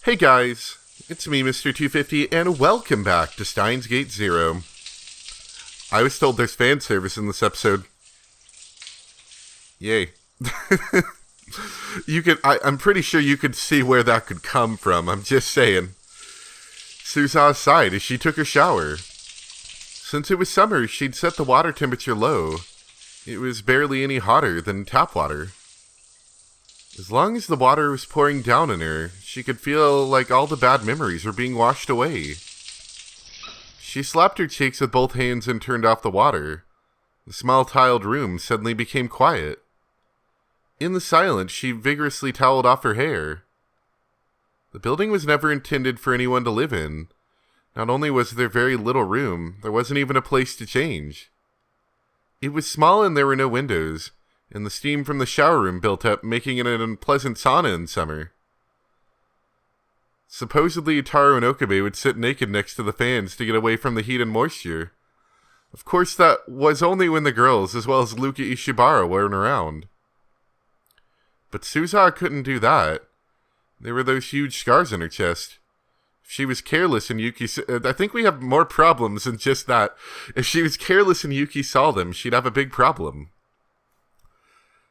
Hey guys, it's me, Mr. 250, and welcome back to Steins Gate Zero. I was told there's fan service in this episode. Yay. I'm pretty sure you could see where that could come from, I'm just saying. Suza sighed as she took a shower. Since it was summer, she'd set the water temperature low. It was barely any hotter than tap water. As long as the water was pouring down on her, she could feel like all the bad memories were being washed away. She slapped her cheeks with both hands and turned off the water. The small tiled room suddenly became quiet. In the silence, she vigorously toweled off her hair. The building was never intended for anyone to live in. Not only was there very little room, there wasn't even a place to change. It was small and there were no windows, and the steam from the shower room built up, making it an unpleasant sauna in summer. Supposedly, Taro and Okabe would sit naked next to the fans to get away from the heat and moisture. Of course, that was only when the girls, as well as Luka Ishibara, weren't around. But Suza couldn't do that. There were those huge scars on her chest. If she was careless and Yuki... I think we have more problems than just that. If she was careless and Yuki saw them, she'd have a big problem.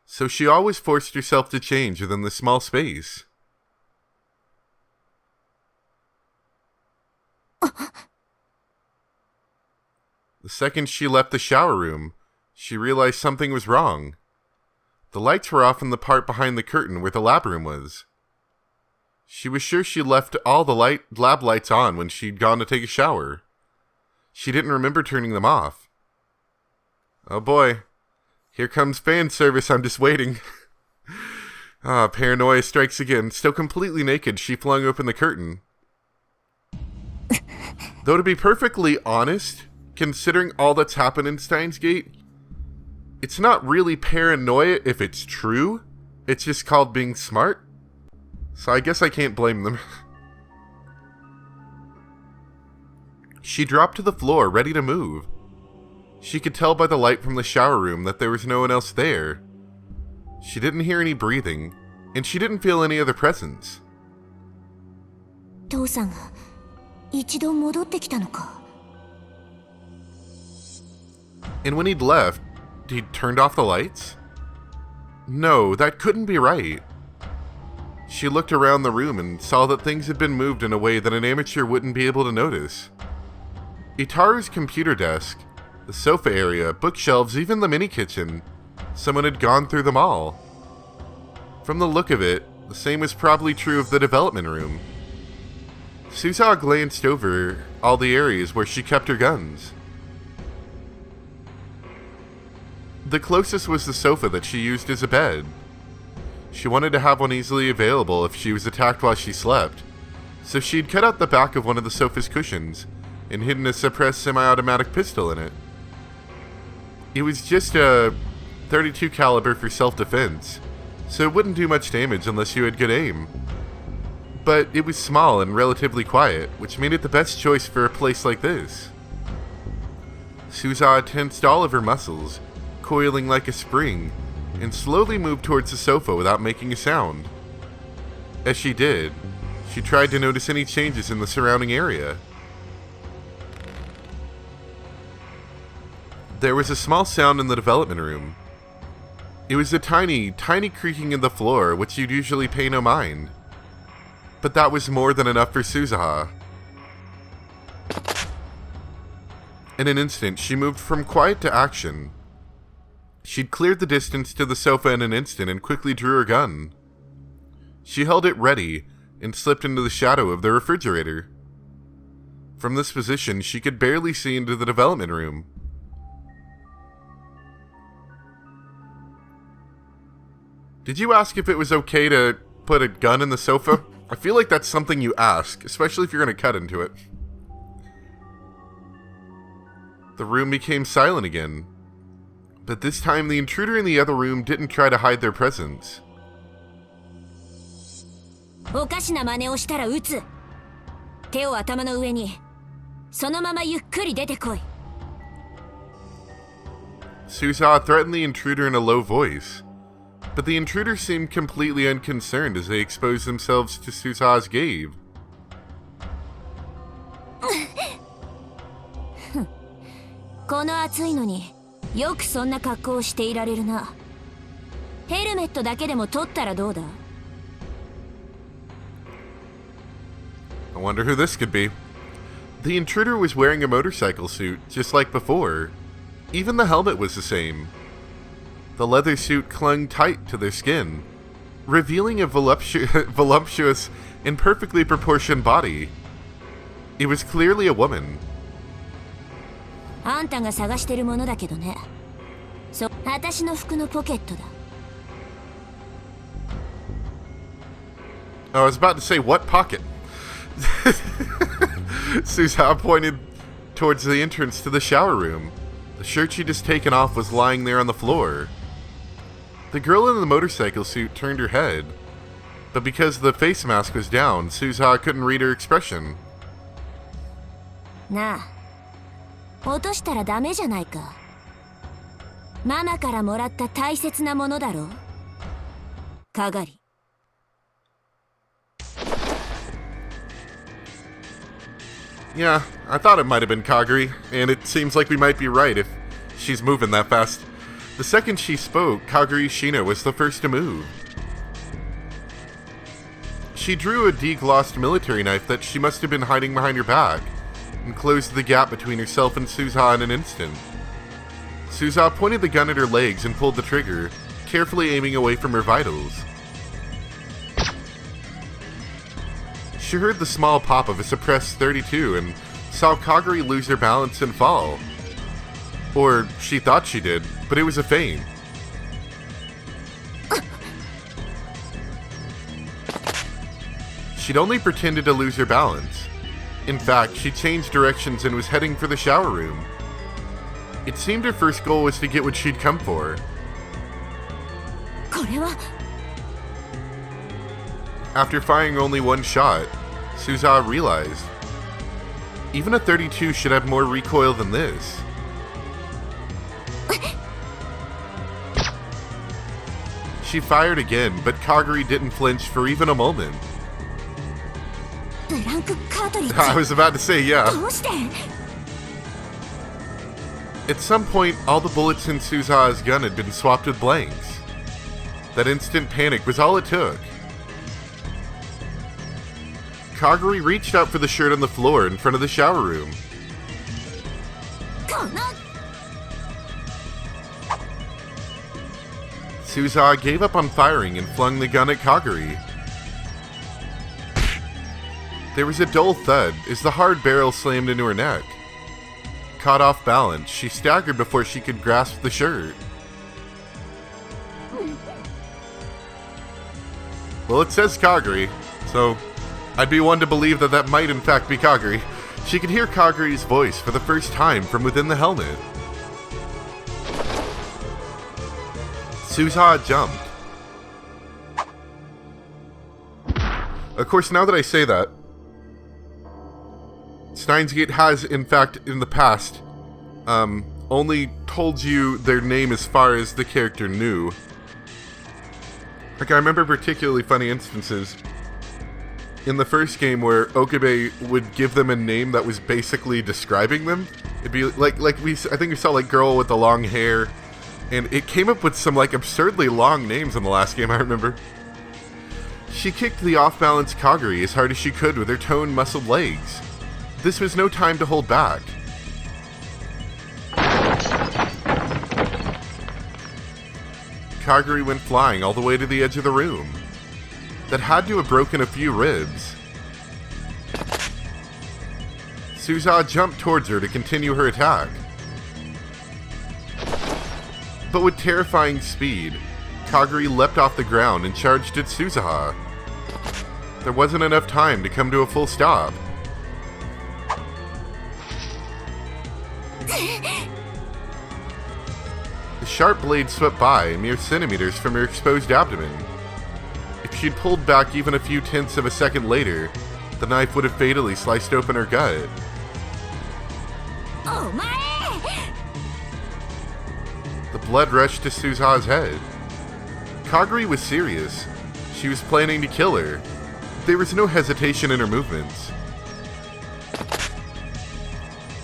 So she always forced herself to change within the small space. The second she left the shower room, she realized something was wrong. The lights were off in the part behind the curtain where the lab room was. She was sure she left all the lab lights on when she'd gone to take a shower. She didn't remember turning them off. Oh boy. Here comes fan service, I'm just waiting. Paranoia strikes again. Still completely naked, she flung open the curtain. Though to be perfectly honest, considering all that's happened in Steins Gate, it's not really paranoia if it's true. It's just called being smart. So I guess I can't blame them. She dropped to the floor, ready to move. She could tell by the light from the shower room that there was no one else there. She didn't hear any breathing, and she didn't feel any other presence. And when he'd left, he'd turned off the lights? No, that couldn't be right. She looked around the room and saw that things had been moved in a way that an amateur wouldn't be able to notice. Itaru's computer desk, the sofa area, bookshelves, even the mini-kitchen. Someone had gone through them all. From the look of it, the same was probably true of the development room. Suza glanced over all the areas where she kept her guns. The closest was the sofa that she used as a bed. She wanted to have one easily available if she was attacked while she slept, so she'd cut out the back of one of the sofa's cushions and hidden a suppressed semi-automatic pistol in it. It was just a .32 caliber for self-defense, so it wouldn't do much damage unless you had good aim. But it was small and relatively quiet, which made it the best choice for a place like this. Suza tensed all of her muscles, coiling like a spring, and slowly moved towards the sofa without making a sound. As she did, she tried to notice any changes in the surrounding area. There was a small sound in the development room. It was a tiny, tiny creaking in the floor, which you'd usually pay no mind. But that was more than enough for Suza. In an instant, she moved from quiet to action. She'd cleared the distance to the sofa in an instant and quickly drew her gun. She held it ready and slipped into the shadow of the refrigerator. From this position, she could barely see into the development room. Did you ask if it was okay to put a gun in the sofa? I feel like that's something you ask, especially if you're going to cut into it. The room became silent again. But this time, the intruder in the other room didn't try to hide their presence. Suza threatened the intruder in a low voice. but the intruders seemed completely unconcerned as they exposed themselves to Suza's gaze. この暑いのによくそんな格好をしていられるな。ヘルメットだけでも取ったらどうだ？ I wonder who this could be. The intruder was wearing a motorcycle suit, just like before. Even the helmet was the same. The leather suit clung tight to their skin, revealing a voluptuous and perfectly proportioned body. It was clearly a woman. あんたが探してるものだけどね。私の服のポケットだ。I was about to say, what pocket? Suza pointed towards the entrance to the shower room. The shirt she'd just taken off was lying there on the floor. The girl in the motorcycle suit turned her head, but because the face mask was down, Suza couldn't read her expression. なあ、落としたらダメじゃないか。ママからもらった大切なものだろ。かがり。Yeah, I thought it might have been Kagari, and it seems like we might be right if she's moving that fast. The second she spoke, Kagari Shina was the first to move. She drew a deglossed military knife that she must have been hiding behind her back, and closed the gap between herself and Suza in an instant. Suza pointed the gun at her legs and pulled the trigger, carefully aiming away from her vitals. She heard the small pop of a suppressed .32 and saw Kagari lose her balance and fall. Or she thought she did, but it was a feint. She'd only pretended to lose her balance. In fact, she changed directions and was heading for the shower room. It seemed her first goal was to get what she'd come for. After firing only one shot, Suza realized, even a .32 should have more recoil than this. She fired again, but Kagari didn't flinch for even a moment. I was about to say, yeah. At some point, all the bullets in Suza's gun had been swapped with blanks. That instant panic was all it took. Kagari reached out for the shirt on the floor in front of the shower room. Suza gave up on firing and flung the gun at Kagari. There was a dull thud as the hard barrel slammed into her neck. Caught off balance, she staggered before she could grasp the shirt. Well, it says Kagari, so I'd be one to believe that that might in fact be Kagari. She could hear Kagari's voice for the first time from within the helmet. Suza jumped. Of course, now that I say that, Steins Gate has, in fact, in the past, only told you their name as far as the character knew. Like, I remember particularly funny instances in the first game where Okabe would give them a name that was basically describing them. It'd be like I think we saw, like, girl with the long hair, and it came up with some, like, absurdly long names in the last game, I remember. She kicked the off-balance Kagari as hard as she could with her toned, muscled legs. This was no time to hold back. Kagari went flying all the way to the edge of the room. That had to have broken a few ribs. Suza jumped towards her to continue her attack. But with terrifying speed, Kagari leapt off the ground and charged at Suza. There wasn't enough time to come to a full stop. The sharp blade swept by mere centimeters from her exposed abdomen. If she'd pulled back even a few tenths of a second later, the knife would have fatally sliced open her gut. Oh my! The blood rushed to Suza's head. Kaguri was serious. She was planning to kill her. There was no hesitation in her movements.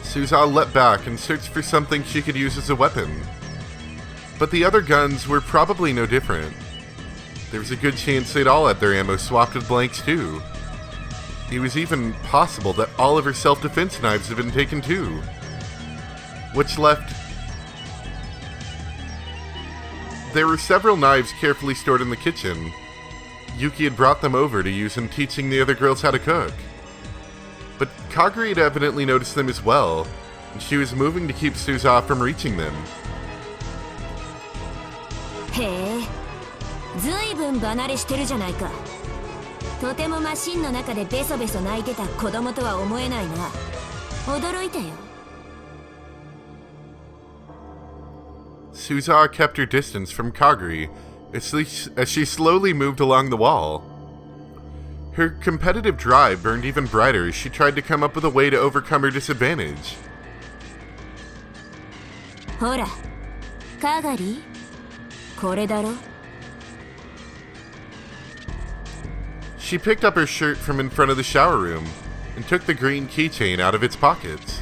Suza leapt back and searched for something she could use as a weapon. But the other guns were probably no different. There was a good chance they'd all had their ammo swapped with blanks too. It was even possible that all of her self-defense knives had been taken too. Which left... There were several knives carefully stored in the kitchen. Yuki had brought them over to use in teaching the other girls how to cook. But Kaguri had evidently noticed them as well, and she was moving to keep Suza from reaching them. へえ、ずいぶん離れしてるじゃないか。とてもマシンの中でベソベソ泣いてた子供とは思えないな。驚いたよ。Suza kept her distance from Kaguri as she slowly moved along the wall. Her competitive drive burned even brighter as she tried to come up with a way to overcome her disadvantage. ほら、カガリ、これだろ。She picked up her shirt from in front of the shower room and took the green keychain out of its pockets.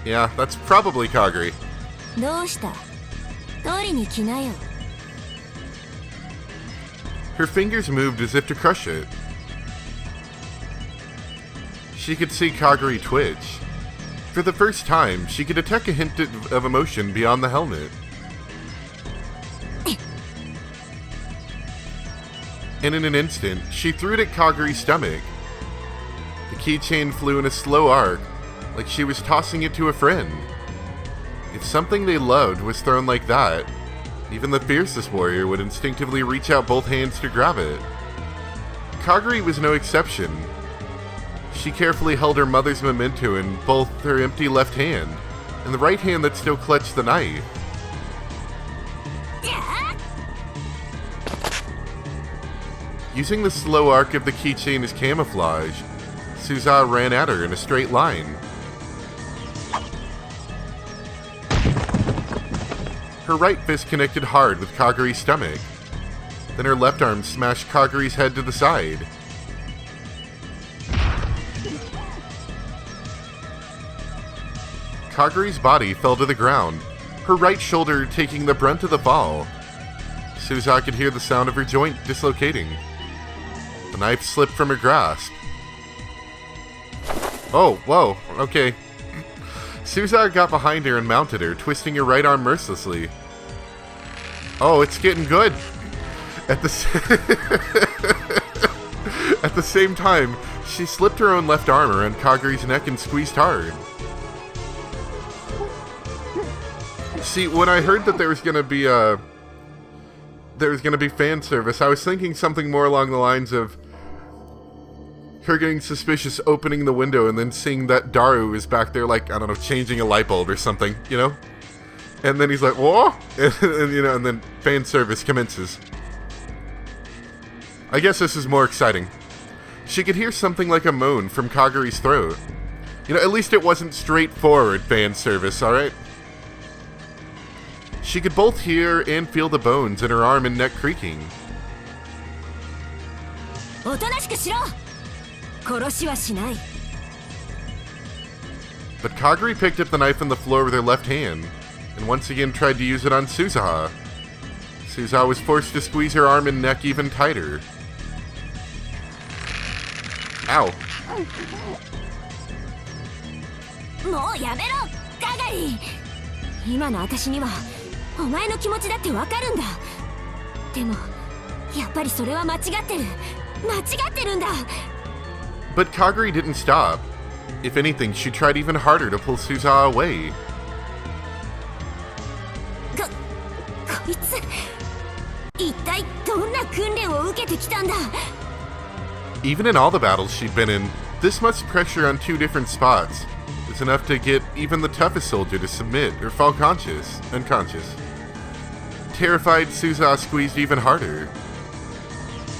Yeah, that's probably Kaguri. どうした？取りに来なよ。Her fingers moved as if to crush it. She could see Kaguri twitch. For the first time, she could detect a hint of emotion beyond the helmet. And in an instant, she threw it at Kaguri's stomach. The keychain flew in a slow arc, like she was tossing it to a friend. If something they loved was thrown like that, even the fiercest warrior would instinctively reach out both hands to grab it. Kaguri was no exception. She carefully held her mother's memento in both her empty left hand and the right hand that still clutched the knife. Using the slow arc of the keychain as camouflage, Suza ran at her in a straight line. Her right fist connected hard with Kaguri's stomach. Then her left arm smashed Kaguri's head to the side. Kaguri's body fell to the ground, her right shoulder taking the brunt of the fall. Suza could hear the sound of her joint dislocating. The knife slipped from her grasp. Oh, whoa, okay. Suza got behind her and mounted her, twisting her right arm mercilessly. Oh, it's getting good. At the same time, she slipped her own left arm around Kaguri's neck and squeezed hard. See, when I heard that there was gonna be fan service, I was thinking something more along the lines of her getting suspicious, opening the window, and then seeing that Daru is back there, like, I don't know, changing a light bulb or something, you know? And then he's like, whoa! And then fan service commences. I guess this is more exciting. She could hear something like a moan from Kaguri's throat. At least it wasn't straightforward fan service, alright? She could both hear and feel the bones in her arm and neck creaking. But Kaguri picked up the knife on the floor with her left hand, and once again tried to use it on Suza. Suza was forced to squeeze her arm and neck even tighter. Ow. もうやめろ、カガリ。今の私にはお前の気持ちだってわかるんだ。でもやっぱりそれは間違ってる。間違ってるんだ。But Kaguri didn't stop. If anything, she tried even harder to pull Suza away. こいつ一体どんな訓練を受けてきたんだ。Even in all the battles she'd been in, this much pressure on two different spots was enough to get even the toughest soldier to submit or fall unconscious. Terrified, Suza squeezed even harder.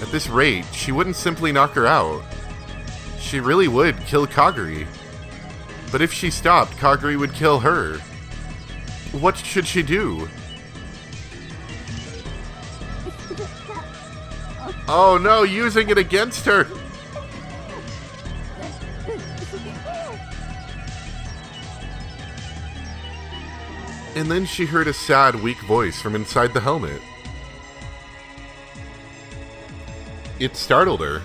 At this rate, she wouldn't simply knock her out. She really would kill Kaguri. But if she stopped, Kaguri would kill her. What should she do? Oh no, using it against her! And then she heard a sad, weak voice from inside the helmet. It startled her,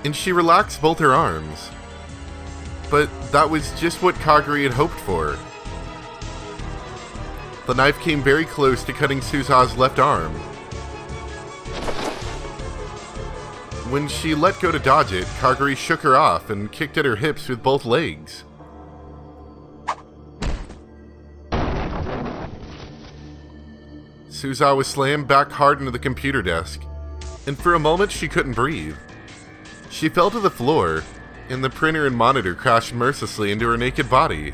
and she relaxed both her arms. But that was just what Kaguri had hoped for. The knife came very close to cutting Suza's left arm. When she let go to dodge it, Kaguri shook her off and kicked at her hips with both legs. Suza was slammed back hard into the computer desk, and for a moment she couldn't breathe. She fell to the floor, and the printer and monitor crashed mercilessly into her naked body.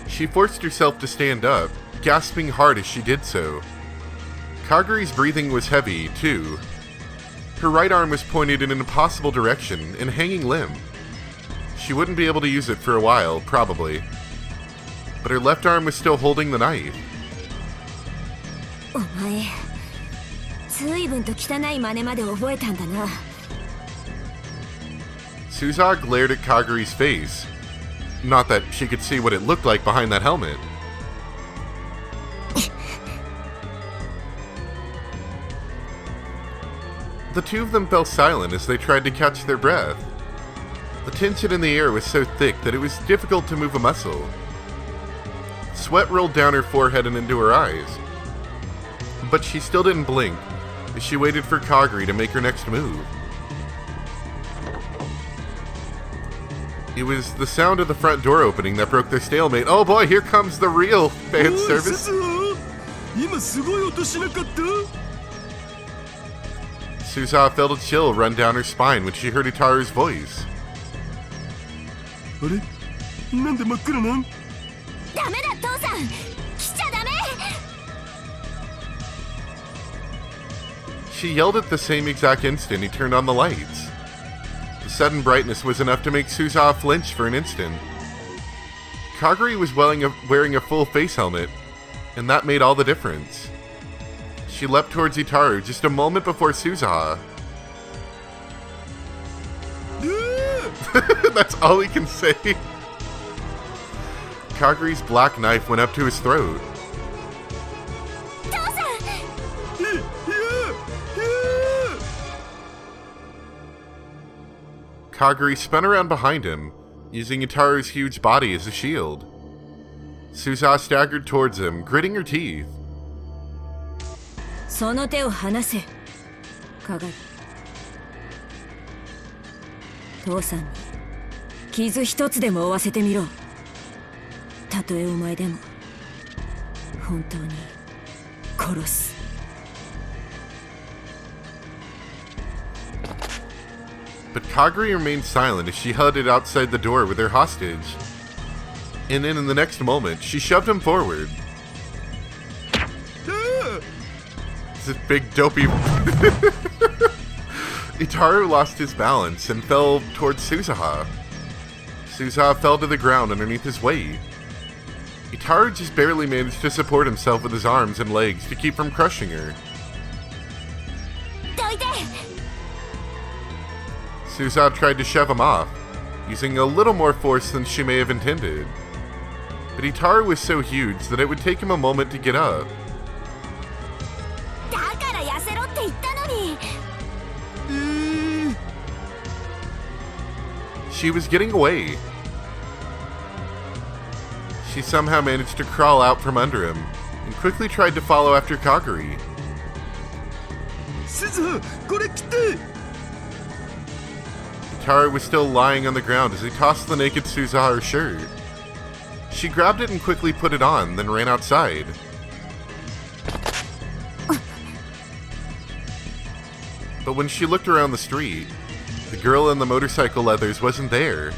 She forced herself to stand up, gasping hard as she did so. Kaguri's breathing was heavy, too. Her right arm was pointed in an impossible direction and hanging limp. She wouldn't be able to use it for a while, probably. But her left arm was still holding the knife. お前、随分と汚い真似まで覚えたんだな。Suza glared at Kaguri's face. Not that she could see what it looked like behind that helmet. The two of them fell silent as they tried to catch their breath. The tension in the air was so thick that it was difficult to move a muscle. Sweat rolled down her forehead and into her eyes. But she still didn't blink as she waited for Kaguri to make her next move. It was the sound of the front door opening that broke their stalemate. Oh boy, here comes the real fan service. Suza felt a chill run down her spine when she heard Itaru's voice. あれなんで真っ暗なん？ダメだ父さん、来ちゃダメ。 She yelled at the same exact instant he turned on the lights. The sudden brightness was enough to make Suza flinch for an instant. Kaguri was wearing a full face helmet, and that made all the difference. She leapt towards Itaru just a moment before Suza. That's all he can say. Kaguri's black knife went up to his throat. Kaguri spun around behind him, using Itaru's huge body as a shield. Suza staggered towards him, gritting her teeth. その手を離せ、Kaguri。父さんに傷一つでも負わせてみろ。たとえお前でも本当に殺す。But Kaguri remained silent as she headed outside the door with her hostage. And then in the next moment, she shoved him forward. This big dopey... Itaru lost his balance and fell towards Suzaha. Suzaha fell to the ground underneath his weight. Itaru just barely managed to support himself with his arms and legs to keep from crushing her. Suzaha tried to shove him off, using a little more force than she may have intended. But Itaru was so huge that it would take him a moment to get up. She was getting away. She somehow managed to crawl out from under him and quickly tried to follow after Kaguri. Itaru was still lying on the ground as he tossed the naked Suzaha her shirt. She grabbed it and quickly put it on, then ran outside. But when she looked around the street, the girl in the motorcycle leathers wasn't there.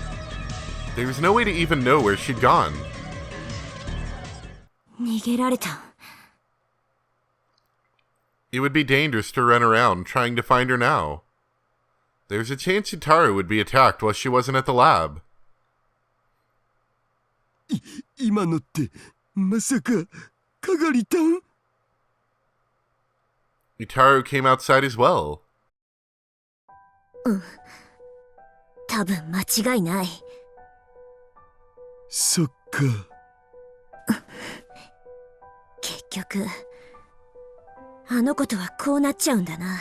There was no way to even know where she'd gone. 逃げられた。It would be dangerous to run around trying to find her now. There's a chance Itaru would be attacked while she wasn't at the lab. 今のってまさかかがりたん？ Itaru came outside as well. 多分間違いない。そっか。結局あの子とはこうなっちゃうんだな。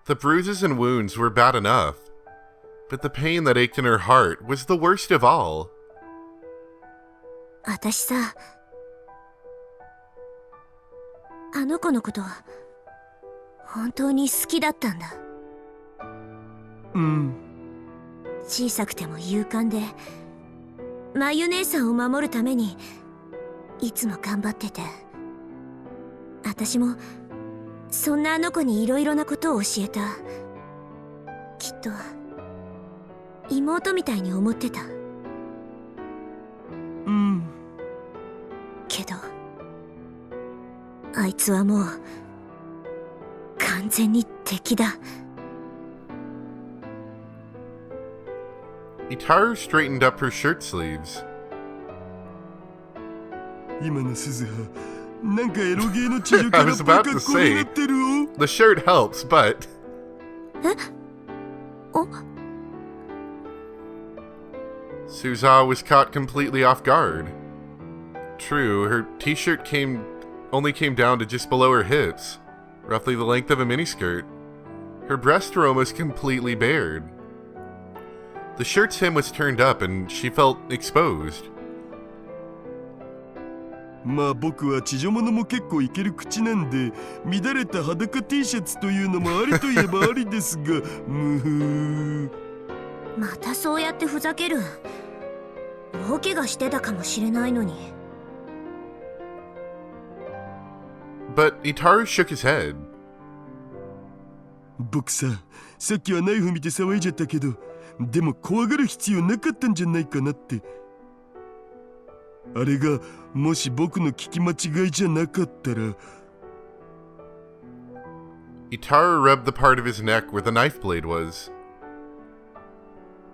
The bruises and wounds were bad enough, but the pain that ached in her heart was the worst of all. 私さ、あの子のこと本当に好きだったんだ。うん。小さくても勇敢で、まゆ姉さんを守るためにいつも頑張ってて、私もそんなあの子にいろいろなことを教えた。きっと妹みたいに思ってた。うん。けどあいつはもう完全に敵だ。Itaru straightened up her shirt sleeves. 今の鈴葉、なんかエロゲーの地上か I ら was っぽい about to 格好にな say, ってるよ。 the shirt helps, but... お Suzawa was caught completely off guard. True, her t-shirt only came down to just below her hips, roughly the length of a miniskirt. Her breasts were almost completely bared. The shirt's hem was turned up and she felt exposed. まあ僕は地上物も結構いける口なんで、乱れた裸 T シャツというのもありといえばありですが、むふー。またそうやってふざける。大怪我してたかもしれないのに。But Itaru shook his head. 僕さっきはナイフ見て騒いじゃったけど、でも怖がる必要なかったんじゃないかなって。あれがもし僕の聞き間違いじゃなかったら。Itaru rubbed the part of his neck where the knife blade was.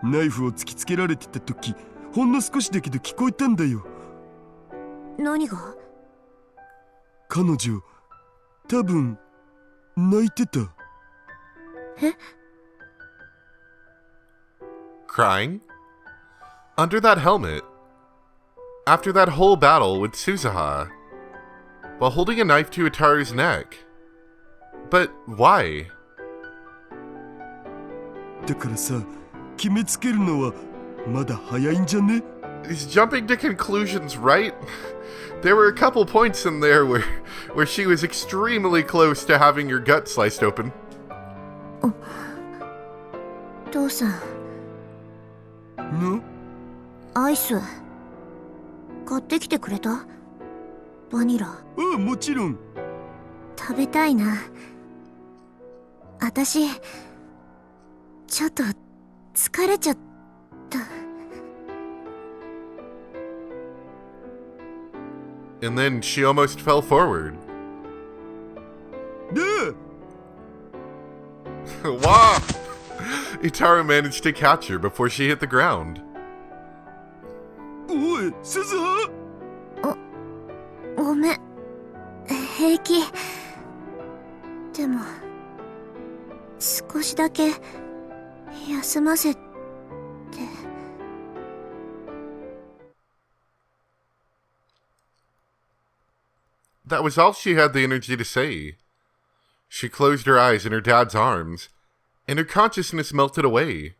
ナイフを突きつけられてた時、ほんの少しだけど聞こえたんだよ。何が？彼女多分泣いてた。え？ Crying? Under that helmet? After that whole battle with Suzaha? While holding a knife to Itaru's neck? But why? だからさ、決めつけるのはまだ早いんじゃね？ He's jumping to conclusions, right? There were a couple points in there where she was extremely close to having your gut sliced open. 父さん、ん？アイス買ってきてくれた？バニラ。ああ、もちろん。食べたいな。私ちょっと疲れちゃった。 And then she almost fell forward. で、Wow! Itaru managed to catch her before she hit the ground. おい、鈴葉。ごめん、平気。でも少しだけ休ませて。 That was all she had the energy to say. She closed her eyes in her dad's arms, and her consciousness melted away.